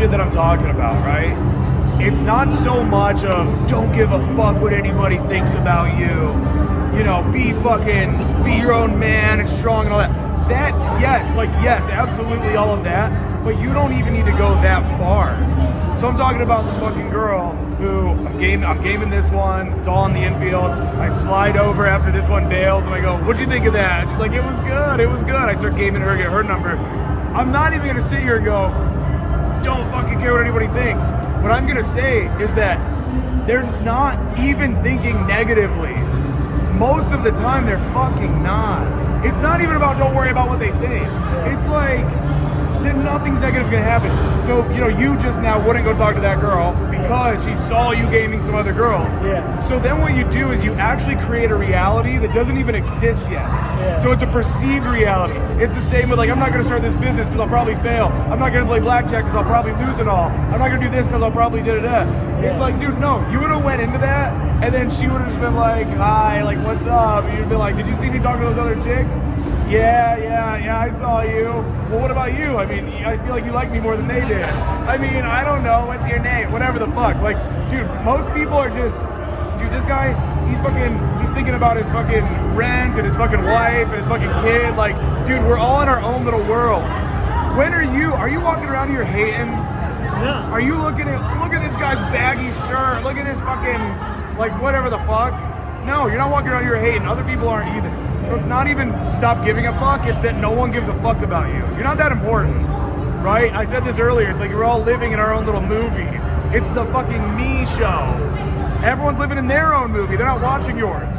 shit that I'm talking about, right? It's not so much of don't give a fuck what anybody thinks about you. You know, be your own man and strong and all that. That, yes, absolutely all of that. But you don't even need to go that far. So I'm talking about the fucking girl who I'm gaming this one. It's all in the infield. I slide over after this one bails, and I go, "What'd you think of that?" She's like, "It was good. It was good." I start gaming her, get her number. I'm not even gonna sit here and go, "Don't fucking care what anybody thinks." What I'm gonna say is that they're not even thinking negatively. Most of the time, they're fucking not. It's not even about don't worry about what they think. It's like nothing's negative gonna happen. So, you know, you just now wouldn't go talk to that girl because she saw you gaming some other girls. Yeah. So then what you do is you actually create a reality that doesn't even exist yet. Yeah. So it's a perceived reality. It's the same with like, I'm not gonna start this business because I'll probably fail. I'm not gonna play blackjack because I'll probably lose it all. I'm not gonna do this because I'll probably da-da-da. Yeah. It's like, dude, no, you would've went into that and then she would've just been like, hi, like, what's up? And you'd be like, did you see me talking to those other chicks? Yeah, I saw you. Well, what about you? I mean, I feel like you like me more than they did. I mean, I don't know. What's your name? Whatever the fuck. Like, dude, most people are just, dude, this guy, he's fucking just thinking about his fucking rent and his fucking wife and his fucking kid. Like, dude, we're all in our own little world. When are you walking around here hating? Yeah. Are you look at this guy's baggy shirt. Look at this fucking, like, whatever the fuck. No, you're not walking around here hating. Other people aren't either. So it's not even stop giving a fuck, it's that no one gives a fuck about you. You're not that important, right? I said this earlier, it's like we're all living in our own little movie. It's the fucking me show. Everyone's living in their own movie, they're not watching yours.